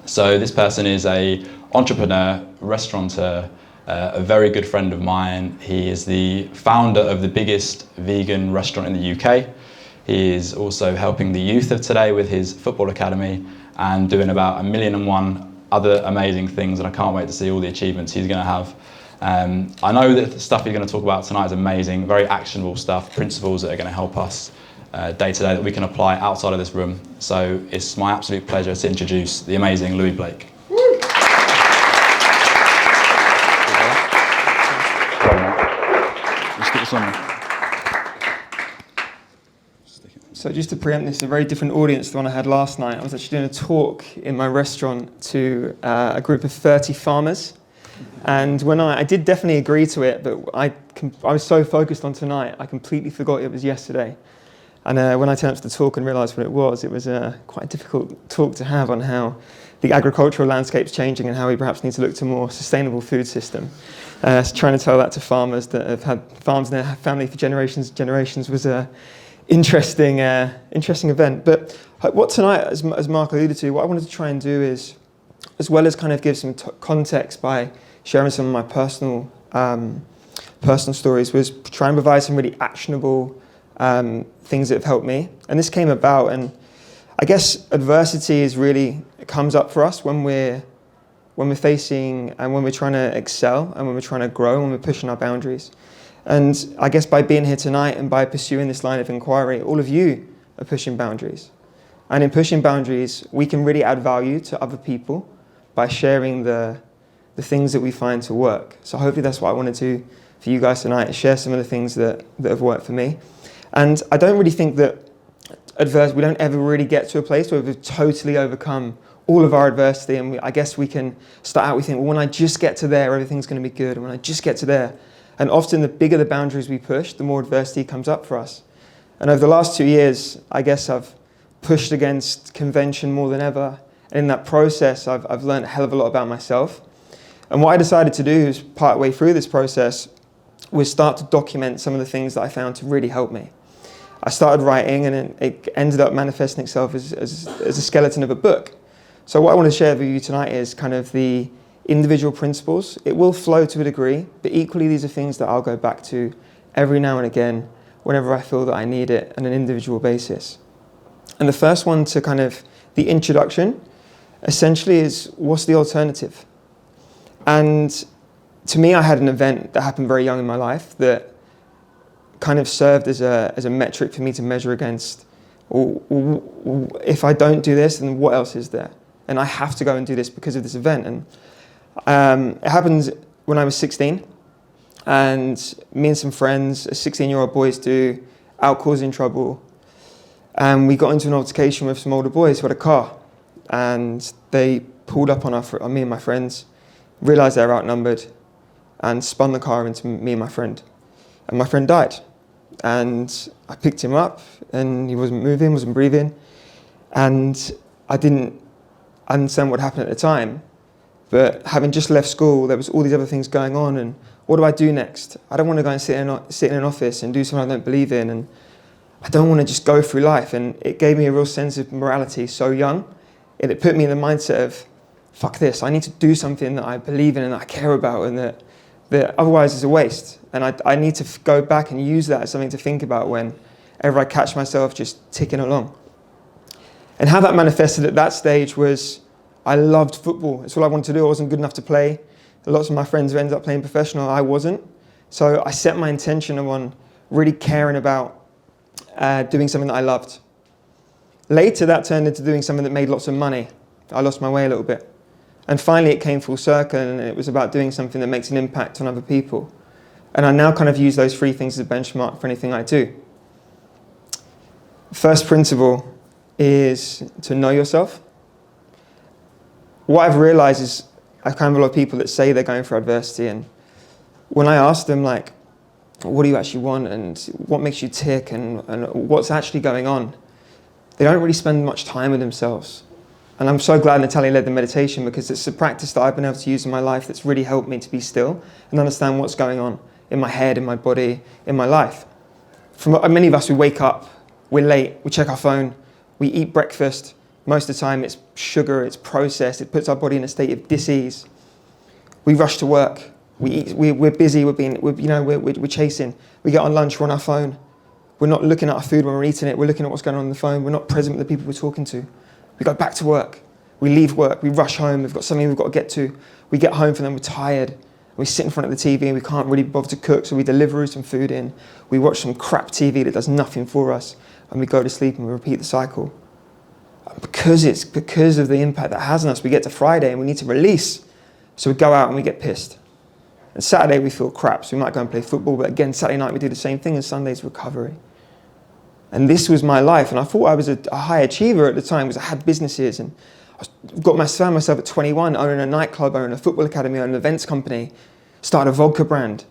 So this person is a entrepreneur, restaurateur, a very good friend of mine. He is the founder of the biggest vegan restaurant in the UK. He is also helping the youth of today with his football academy and doing about 1,000,001 other amazing things, and I can't wait to see all the achievements he's going to have. I know that the stuff he's going to talk about tonight is amazing, very actionable stuff, principles that are going to help us day to day that we can apply outside of this room. So it's my absolute pleasure to introduce the amazing Loui Blake. Let's get this on. So just to preempt this, a very different audience to the one I had last night. I was actually doing a talk in my restaurant to a group of 30 farmers. And when I did definitely agree to it, but I was so focused on tonight, I completely forgot it was yesterday. And when I turned up to the talk and realised what it was quite a difficult talk to have on how the agricultural landscape's changing and how we perhaps need to look to a more sustainable food system. So trying to tell that to farmers that have had farms in their family for generations was a interesting event. But what tonight, as Mark alluded to, what I wanted to try and do is, as well as kind of give some context by sharing some of my personal stories, was try and provide some really actionable things that have helped me. And this came about, and I guess adversity it comes up for us when we're facing and when we're trying to excel and when we're trying to grow and when we're pushing our boundaries. And I guess by being here tonight and by pursuing this line of inquiry, all of you are pushing boundaries. And in pushing boundaries, we can really add value to other people by sharing the things that we find to work. So hopefully that's what I wanted to for you guys tonight, is share some of the things that have worked for me. And I don't really think that we don't ever really get to a place where we've totally overcome all of our adversity. And I guess we can start out, we think, well, when I just get to there, everything's going to be good. And when I just get to there. And often the bigger the boundaries we push, the more adversity comes up for us. And over the last 2 years, I guess I've pushed against convention more than ever. And in that process, I've learned a hell of a lot about myself. And what I decided to do is, part way through this process, was start to document some of the things that I found to really help me. I started writing, and it ended up manifesting itself as a skeleton of a book. So what I want to share with you tonight is kind of the individual principles. It will flow to a degree, but equally these are things that I'll go back to every now and again whenever I feel that I need it on an individual basis. And the first one, to kind of the introduction, essentially is, what's the alternative? And to me, I had an event that happened very young in my life that kind of served as a metric for me to measure against. If I don't do this, then what else is there? And I have to go and do this because of this event. And it happened when I was 16, and me and some friends, as 16-year-old boys do, out causing trouble. And we got into an altercation with some older boys who had a car, and they pulled up on me and my friends, realised they were outnumbered, and spun the car into me and my friend. And my friend died. And I picked him up, and he wasn't moving, wasn't breathing. And I didn't understand what happened at the time. But having just left school, there was all these other things going on. And what do I do next? I don't want to go and sit in an office and do something I don't believe in. And I don't want to just go through life. And it gave me a real sense of morality so young. And it put me in the mindset of, fuck this, I need to do something that I believe in and that I care about, and that otherwise is a waste. And I need to go back and use that as something to think about whenever I catch myself just ticking along. And how that manifested at that stage was, I loved football. It's all I wanted to do. I wasn't good enough to play. Lots of my friends ended up playing professional. I wasn't. So I set my intention on really caring about doing something that I loved. Later, that turned into doing something that made lots of money. I lost my way a little bit. And finally, it came full circle, and it was about doing something that makes an impact on other people. And I now kind of use those three things as a benchmark for anything I do. First principle is to know yourself. What I've realized is I kind of have a lot of people that say they're going through adversity, and when I ask them, like, what do you actually want, and what makes you tick, and what's actually going on, they don't really spend much time with themselves. And I'm so glad Natalia led the meditation, because it's a practice that I've been able to use in my life that's really helped me to be still and understand what's going on in my head, in my body, in my life. For many of us, we wake up, we're late, we check our phone, we eat breakfast, Most of the time it's sugar, it's processed, it puts our body in a state of dis-ease. We rush to work, we're busy, we're chasing. We get on lunch, we're on our phone. We're not looking at our food when we're eating it, we're looking at what's going on the phone, we're not present with the people we're talking to. We go back to work, we leave work, we rush home, we've got something we've got to get to. We get home from them, we're tired. We sit in front of the TV and we can't really bother to cook, so we deliver some food in. We watch some crap TV that does nothing for us, and we go to sleep and we repeat the cycle. And because of the impact that has on us, we get to Friday and we need to release. So we go out and we get pissed. And Saturday we feel crap, so we might go and play football, but again, Saturday night we do the same thing, and Sunday's recovery. And this was my life, and I thought I was a high achiever at the time because I had businesses, and found myself at 21 owning a nightclub, owning a football academy, owning an events company, started a vodka brand.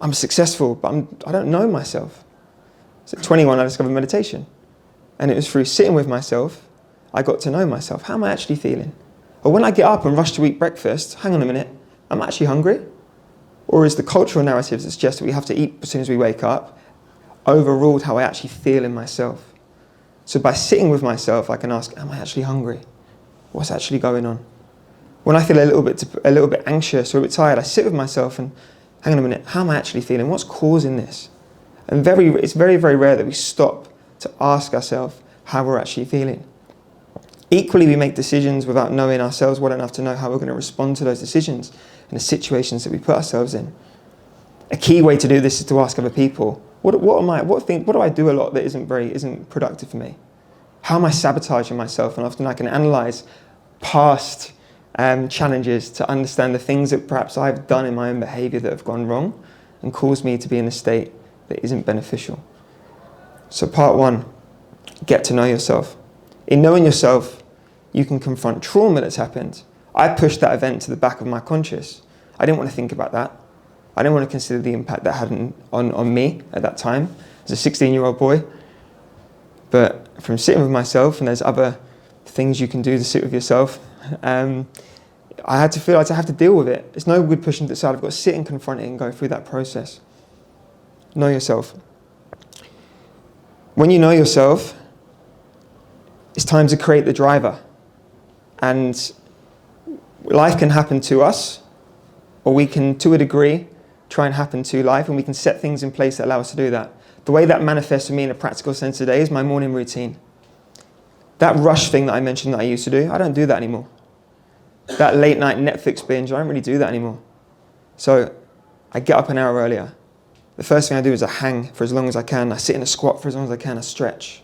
I'm successful, but I don't know myself. So at 21 I discovered meditation, and it was through sitting with myself I got to know myself. How am I actually feeling? Or when I get up and rush to eat breakfast, hang on a minute, I'm actually hungry? Or is the cultural narratives that suggest that we have to eat as soon as we wake up overruled how I actually feel in myself? So by sitting with myself, I can ask, am I actually hungry? What's actually going on? When I feel a little bit anxious or a bit tired, I sit with myself and hang on a minute, how am I actually feeling? What's causing this? And it's very, very rare that we stop to ask ourselves how we're actually feeling. Equally, we make decisions without knowing ourselves well enough to know how we're going to respond to those decisions and the situations that we put ourselves in. A key way to do this is to ask other people, what do I do a lot that isn't productive for me? How am I sabotaging myself? And often I can analyze past challenges to understand the things that perhaps I've done in my own behavior that have gone wrong and caused me to be in a state that isn't beneficial. So part one, get to know yourself. In knowing yourself, you can confront trauma that's happened. I pushed that event to the back of my conscious. I didn't want to think about that. I didn't want to consider the impact that had on me at that time as a 16-year-old boy. But from sitting with myself, and there's other things you can do to sit with yourself, I had to feel like I have to deal with it. It's no good pushing to the side. I've got to sit and confront it and go through that process. Know yourself. When you know yourself, it's time to create the driver. And life can happen to us, or we can, to a degree, try and happen to life, and we can set things in place that allow us to do that. The way that manifests for me in a practical sense today is my morning routine. That rush thing that I mentioned that I used to do, I don't do that anymore. That late night Netflix binge, I don't really do that anymore. So I get up an hour earlier. The first thing I do is I hang for as long as I can. I sit in a squat for as long as I can. I stretch.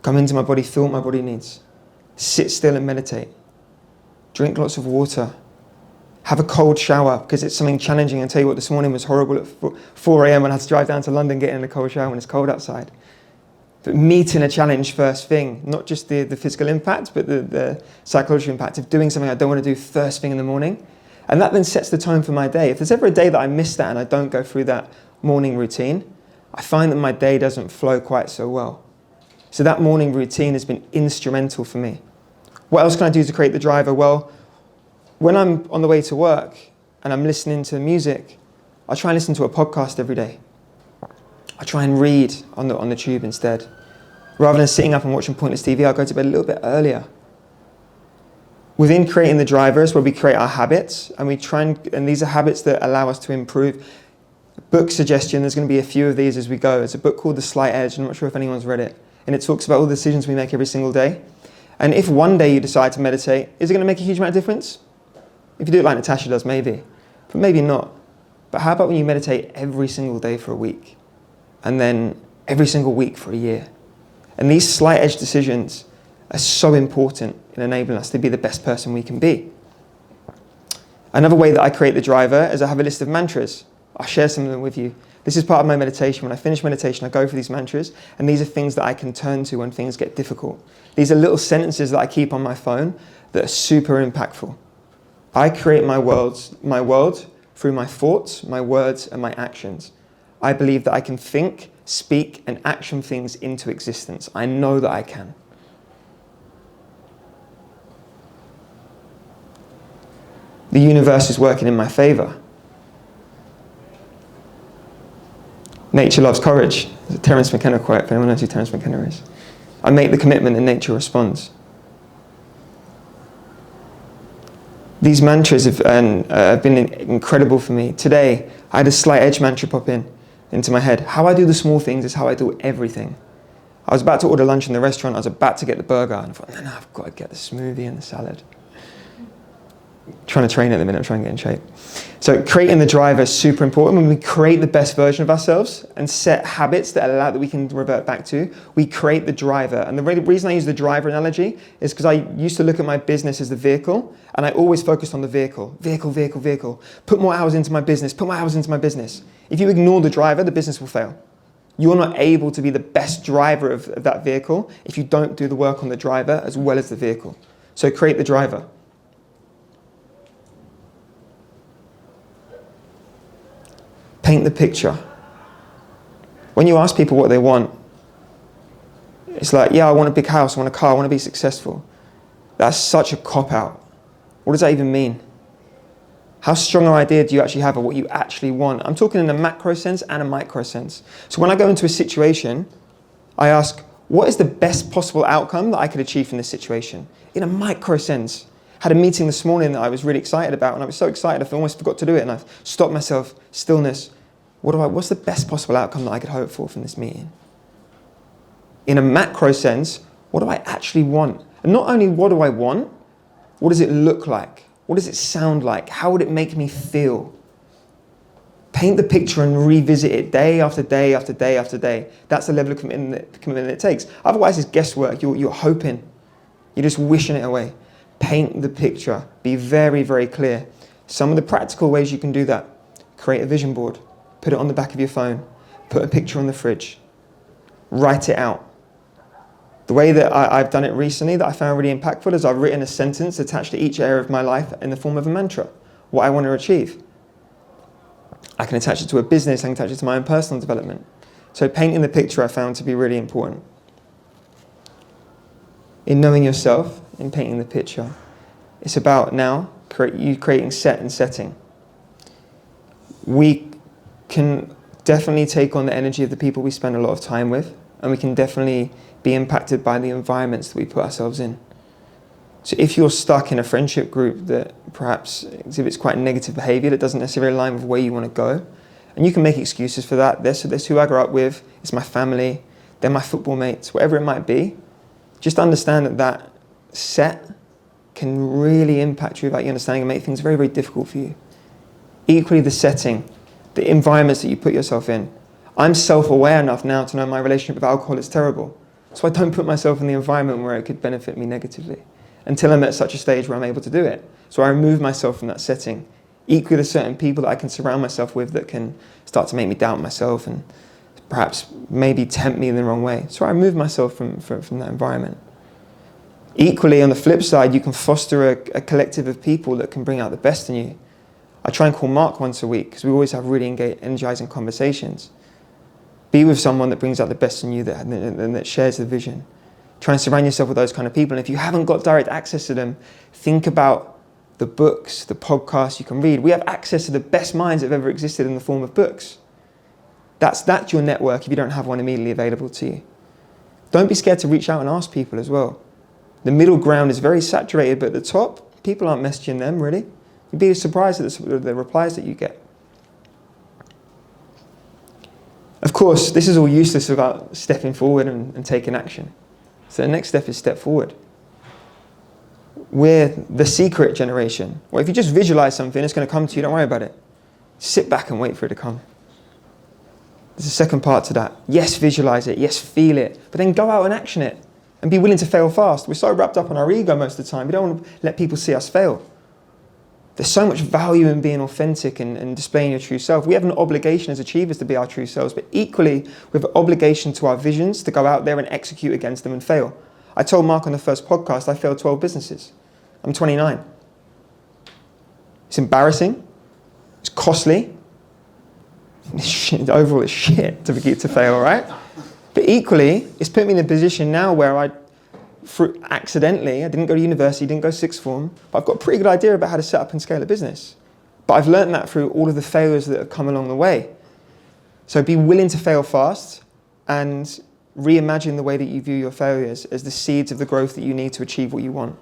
Come into my body, feel what my body needs. Sit still and meditate. Drink lots of water. Have a cold shower because it's something challenging. And tell you what, this morning was horrible at 4 a.m. when I had to drive down to London, get in a cold shower when it's cold outside. But meeting a challenge first thing, not just the physical impact, but the psychological impact of doing something I don't want to do first thing in the morning. And that then sets the tone for my day. If there's ever a day that I miss that and I don't go through that morning routine, I find that my day doesn't flow quite so well. So that morning routine has been instrumental for me. What else can I do to create the driver? Well, when I'm on the way to work and I'm listening to music, I try and listen to a podcast every day. I try and read on the tube instead. Rather than sitting up and watching pointless TV, I'll go to bed a little bit earlier. Within creating the drivers, where we create our habits, and these are habits that allow us to improve. Book suggestion, there's going to be a few of these as we go. It's a book called The Slight Edge. I'm not sure if anyone's read it. And it talks about all the decisions we make every single day. And if one day you decide to meditate, is it going to make a huge amount of difference? If you do it like Natasha does, maybe. But maybe not. But how about when you meditate every single day for a week? And then every single week for a year? And these slight edge decisions are so important in enabling us to be the best person we can be. Another way that I create the driver is I have a list of mantras. I'll share some of them with you. This is part of my meditation. When I finish meditation, I go through these mantras, and these are things that I can turn to when things get difficult. These are little sentences that I keep on my phone that are super impactful. I create my world through my thoughts, my words, and my actions. I believe that I can think, speak, and action things into existence. I know that I can. The universe is working in my favor. Nature loves courage. It's a Terence McKenna quote, if anyone knows who Terence McKenna is. I make the commitment and nature responds. These mantras have been incredible for me. Today, I had a slight edge mantra pop into my head. How I do the small things is how I do everything. I was about to order lunch in the restaurant. I was about to get the burger. And I thought, no, I've got to get the smoothie and the salad. Trying to train at the minute, I'm trying to get in shape. So creating the driver is super important. When we create the best version of ourselves and set habits that we can revert back to, we create the driver. And the reason I use the driver analogy is because I used to look at my business as the vehicle, and I always focused on the vehicle. Vehicle. Put more hours into my business, If you ignore the driver, the business will fail. You're not able to be the best driver of that vehicle if you don't do the work on the driver as well as the vehicle. So create the driver. Paint the picture. When you ask people what they want, it's like, yeah, I want a big house, I want a car, I want to be successful. That's such a cop-out. What does that even mean? How strong an idea do you actually have of what you actually want? I'm talking in a macro sense and a micro sense. So when I go into a situation, I ask, what is the best possible outcome that I could achieve from this situation? In a micro sense. Had a meeting this morning that I was really excited about, and I was so excited I almost forgot to do it, and I stopped myself, stillness. What's the best possible outcome that I could hope for from this meeting? In a macro sense, what do I actually want? And not only what do I want, what does it look like? What does it sound like? How would it make me feel? Paint the picture and revisit it day after day after day after day. That's the level of commitment it takes. Otherwise, it's guesswork. You're hoping. You're just wishing it away. Paint the picture. Be very, very clear. Some of the practical ways you can do that. Create a vision board. Put it on the back of your phone. Put a picture on the fridge. Write it out. The way that I've done it recently that I found really impactful is I've written a sentence attached to each area of my life in the form of a mantra. What I want to achieve. I can attach it to a business. I can attach it to my own personal development. So painting the picture I found to be really important. In knowing yourself, in painting the picture, it's about now you creating set and setting. We can definitely take on the energy of the people we spend a lot of time with, and we can definitely be impacted by the environments that we put ourselves in. So if you're stuck in a friendship group that perhaps exhibits quite negative behavior that doesn't necessarily align with where you want to go, and you can make excuses for that. This who I grew up with, it's my family, they're my football mates, whatever it might be, just understand that set can really impact you without you understanding and make things very, very difficult for you. Equally, the setting, the environments that you put yourself in. I'm self-aware enough now to know my relationship with alcohol is terrible. So I don't put myself in the environment where it could benefit me negatively until I'm at such a stage where I'm able to do it. So I remove myself from that setting. Equally, there's certain people that I can surround myself with that can start to make me doubt myself and perhaps maybe tempt me in the wrong way. So I remove myself from that environment. Equally, on the flip side, you can foster a collective of people that can bring out the best in you. I try and call Mark once a week because we always have really energizing conversations. Be with someone that brings out the best in you that shares the vision. Try and surround yourself with those kind of people. And if you haven't got direct access to them, think about the books, the podcasts you can read. We have access to the best minds that have ever existed in the form of books. That's your network if you don't have one immediately available to you. Don't be scared to reach out and ask people as well. The middle ground is very saturated, but at the top, people aren't messaging them really. You'd be surprised at the replies that you get. Of course, this is all useless without stepping forward and taking action. So the next step is step forward. We're the secret generation. Well, if you just visualize something, it's going to come to you, don't worry about it. Sit back and wait for it to come. There's a second part to that. Yes, visualize it. Yes, feel it. But then go out and action it. And be willing to fail fast. We're so wrapped up in our ego most of the time. We don't want to let people see us fail. There's so much value in being authentic and displaying your true self. We have an obligation as achievers to be our true selves, but equally we have an obligation to our visions to go out there and execute against them and fail. I told Mark on the first podcast I failed 12 businesses. I'm 29. It's embarrassing. It's costly. Overall, it's shit to fail, right? But equally, it's put me in a position now where I didn't go to university, didn't go sixth form, but I've got a pretty good idea about how to set up and scale a business. But I've learned that through all of the failures that have come along the way. So be willing to fail fast and reimagine the way that you view your failures as the seeds of the growth that you need to achieve what you want.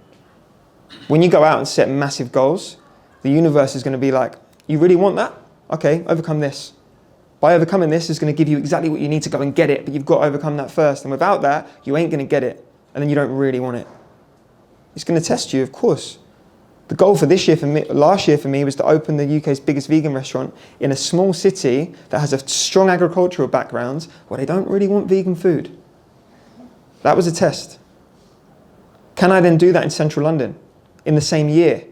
When you go out and set massive goals, the universe is going to be like, you really want that? Okay, overcome this. By overcoming this, is going to give you exactly what you need to go and get it, but you've got to overcome that first. And without that, you ain't going to get it. And then you don't really want it. It's going to test you, of course. The goal for this year, last year for me, was to open the UK's biggest vegan restaurant in a small city that has a strong agricultural background where they don't really want vegan food. That was a test. Can I then do that in central London in the same year?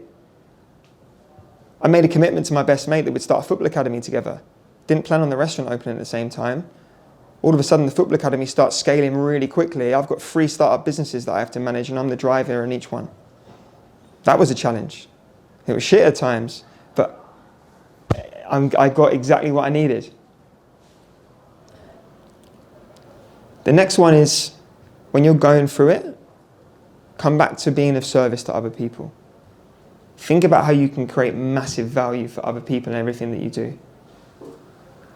I made a commitment to my best mate that we'd start a football academy together. Didn't plan on the restaurant opening at the same time. All of a sudden, the football academy starts scaling really quickly. I've got 3 startup businesses that I have to manage, and I'm the driver in each one. That was a challenge. It was shit at times, but I got exactly what I needed. The next one is, when you're going through it, come back to being of service to other people. Think about how you can create massive value for other people in everything that you do.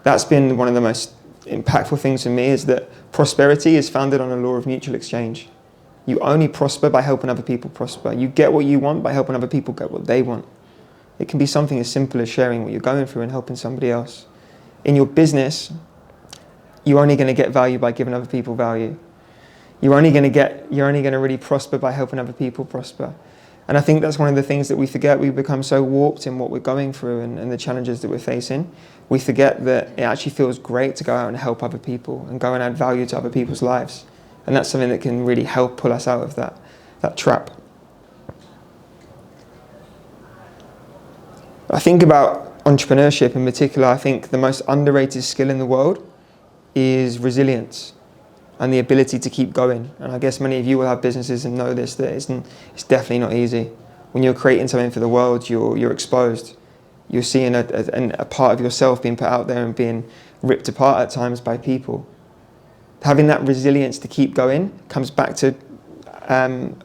That's been one of the most impactful things for me, is that prosperity is founded on a law of mutual exchange. You only prosper by helping other people prosper. You get what you want by helping other people get what they want. It can be something as simple as sharing what you're going through and helping somebody else. In your business, you're only going to get value by giving other people value. You're only going to really prosper by helping other people prosper. And I think that's one of the things that we forget. We become so warped in what we're going through and the challenges that we're facing. We forget that it actually feels great to go out and help other people and go and add value to other people's lives. And that's something that can really help pull us out of that trap. I think about entrepreneurship in particular. I think the most underrated skill in the world is resilience and the ability to keep going. And I guess many of you will have businesses and know this, that it's definitely not easy. When you're creating something for the world, you're exposed. You're seeing a part of yourself being put out there and being ripped apart at times by people. Having that resilience to keep going comes back to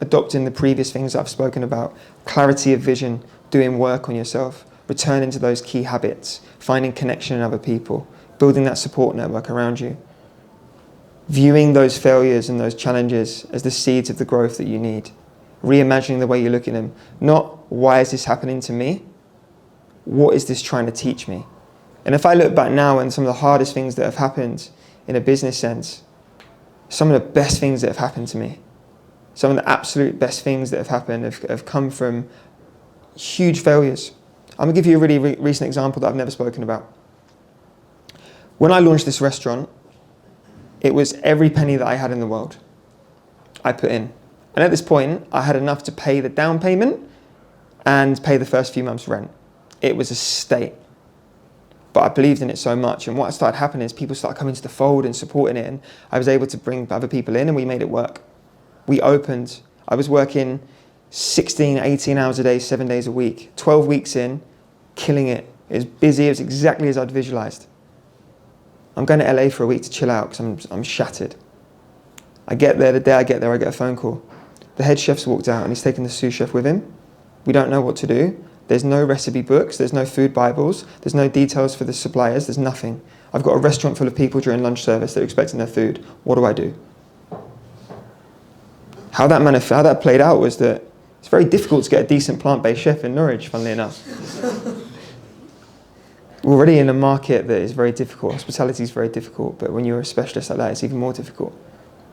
adopting the previous things I've spoken about. Clarity of vision, doing work on yourself, returning to those key habits, finding connection in other people, building that support network around you. Viewing those failures and those challenges as the seeds of the growth that you need. Reimagining the way you look at them. Not, why is this happening to me? What is this trying to teach me? And if I look back now and some of the hardest things that have happened in a business sense, some of the best things that have happened to me, some of the absolute best things that have happened have come from huge failures. I'm going to give you a really recent example that I've never spoken about. When I launched this restaurant, it was every penny that I had in the world I put in. And at this point, I had enough to pay the down payment and pay the first few months' rent. It was a state. But I believed in it so much. And what started happening is people started coming to the fold and supporting it. And I was able to bring other people in and we made it work. We opened. I was working 16, 18 hours a day, 7 days a week. 12 weeks in, killing it. It was busy. It was exactly as I'd visualized. I'm going to LA for a week to chill out because I'm shattered. I get there, the day I get there, I get a phone call. The head chef's walked out and he's taken the sous chef with him. We don't know what to do. There's no recipe books, there's no food bibles, there's no details for the suppliers, there's nothing. I've got a restaurant full of people during lunch service that are expecting their food. What do I do? How that played out was that it's very difficult to get a decent plant-based chef in Norwich, funnily enough. We're already in a market that is very difficult. Hospitality is very difficult, but when you're a specialist like that, it's even more difficult.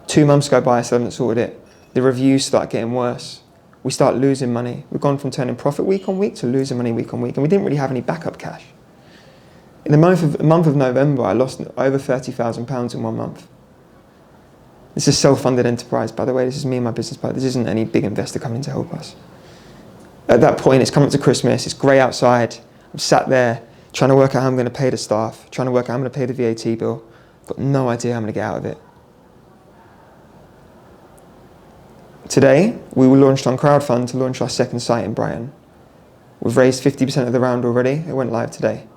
2 months go by, I still haven't sorted it. The reviews start getting worse. We start losing money. We've gone from turning profit week on week to losing money week on week, and we didn't really have any backup cash. In the month of November, I lost over £30,000 in 1 month. This is a self-funded enterprise, by the way. This is me and my business partner. This isn't any big investor coming to help us. At that point, it's coming up to Christmas. It's grey outside. I'm sat there trying to work out how I'm going to pay the staff, trying to work out how I'm going to pay the VAT bill. Got no idea how I'm going to get out of it. Today, we were launched on crowdfund to launch our second site in Brighton. We've raised 50% of the round already. It went live today.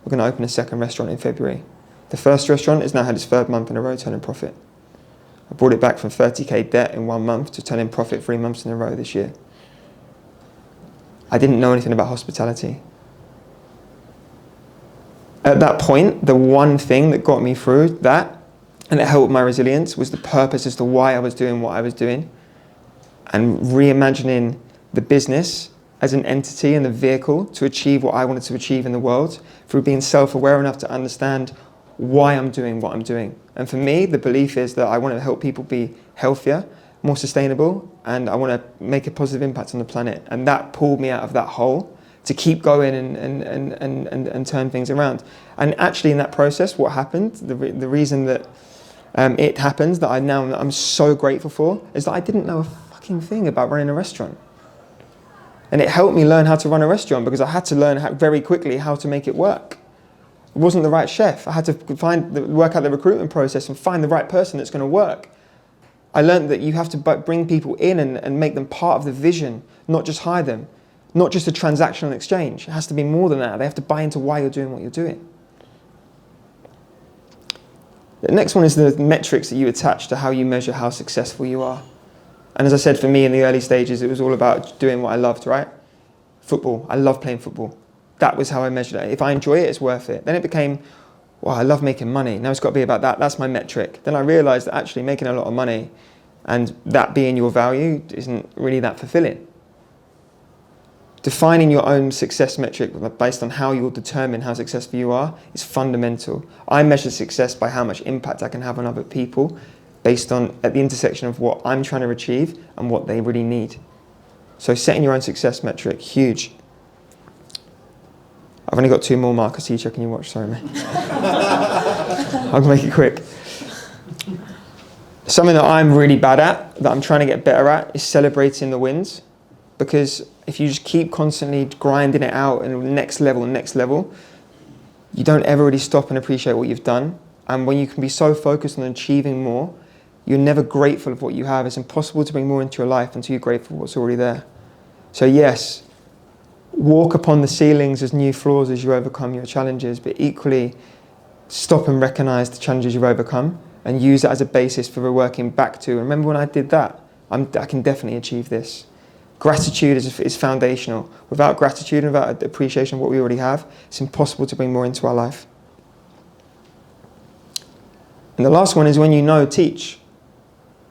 We're going to open a second restaurant in February. The first restaurant has now had its 3rd month in a row turning profit. I brought it back from 30k debt in 1 month to turning profit 3 months in a row this year. I didn't know anything about hospitality. At that point, the one thing that got me through that, and it helped my resilience, was the purpose as to why I was doing what I was doing, and reimagining the business as an entity and the vehicle to achieve what I wanted to achieve in the world, through being self-aware enough to understand why I'm doing what I'm doing. And for me, the belief is that I want to help people be healthier, more sustainable, and I want to make a positive impact on the planet. And that pulled me out of that hole to keep going and turn things around. And actually in that process, what happened, the reason that it happened, that I'm so grateful for, is that I didn't know a fucking thing about running a restaurant. And it helped me learn how to run a restaurant, because I had to learn very quickly how to make it work. I wasn't the right chef. I had to work out the recruitment process and find the right person that's going to work. I learned that you have to bring people in and make them part of the vision, not just hire them, not just a transactional exchange. It has to be more than that. They have to buy into why you're doing what you're doing. The next one is the metrics that you attach to how you measure how successful you are. And as I said, for me in the early stages, it was all about doing what I loved, right? Football. I love playing football. That was how I measured it. If I enjoy it, it's worth it. Then it became, well, I love making money. Now it's got to be about that. That's my metric. Then I realized that actually making a lot of money and that being your value isn't really that fulfilling. Defining your own success metric based on how you'll determine how successful you are is fundamental. I measure success by how much impact I can have on other people based on at the intersection of what I'm trying to achieve and what they really need. So setting your own success metric, huge. I've only got 2 more, Mark. I see you checking your watch. Sorry, mate. I'll make it quick. Something that I'm really bad at, that I'm trying to get better at, is celebrating the wins. Because if you just keep constantly grinding it out and next level, you don't ever really stop and appreciate what you've done. And when you can be so focused on achieving more, you're never grateful of what you have. It's impossible to bring more into your life until you're grateful for what's already there. So yes, walk upon the ceilings as new floors as you overcome your challenges, but equally stop and recognize the challenges you've overcome and use that as a basis for working back to. Remember when I did that? I can definitely achieve this. Gratitude is foundational. Without gratitude and without appreciation of what we already have, it's impossible to bring more into our life. And the last one is when you know, teach.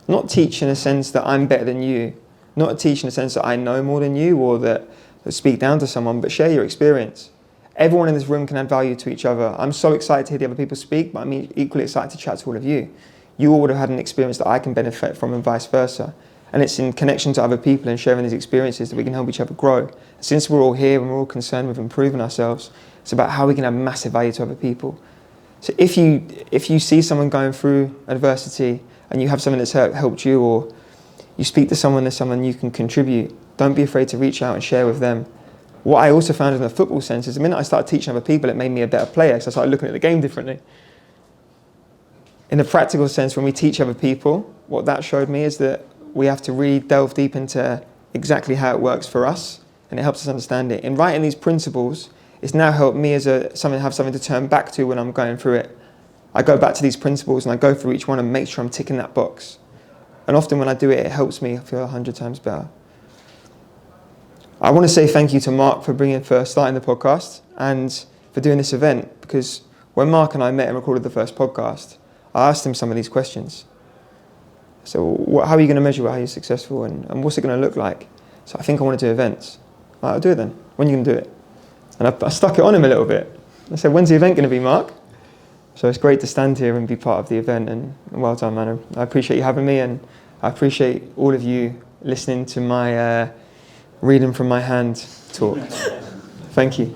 Not teach in a sense that I'm better than you. Not teach in a sense that I know more than you or that speak down to someone, but share your experience. Everyone in this room can add value to each other. I'm so excited to hear the other people speak, but I'm equally excited to chat to all of you. You all would have had an experience that I can benefit from and vice versa. And it's in connection to other people and sharing these experiences that we can help each other grow. Since we're all here and we're all concerned with improving ourselves, it's about how we can add massive value to other people. So if you see someone going through adversity and you have something that's helped you, or you speak to someone as someone you can contribute, don't be afraid to reach out and share with them. What I also found in the football sense is the minute I started teaching other people, it made me a better player because I started looking at the game differently. In the practical sense, when we teach other people, what that showed me is that we have to really delve deep into exactly how it works for us, and it helps us understand it. In writing these principles, it's now helped me as have something to turn back to when I'm going through it. I go back to these principles and I go through each one and make sure I'm ticking that box. And often when I do it, it helps me feel 100 times better. I want to say thank you to Mark for starting the podcast and for doing this event, because when Mark and I met and recorded the first podcast, I asked him some of these questions. So how are you going to measure how you're successful and what's it going to look like? So I think I want to do events. I'll do it then. When are you going to do it? And I stuck it on him a little bit. I said, when's the event going to be, Mark? So it's great to stand here and be part of the event, and well done, man. I appreciate you having me, and I appreciate all of you listening to my reading from my hand talk. Thank you.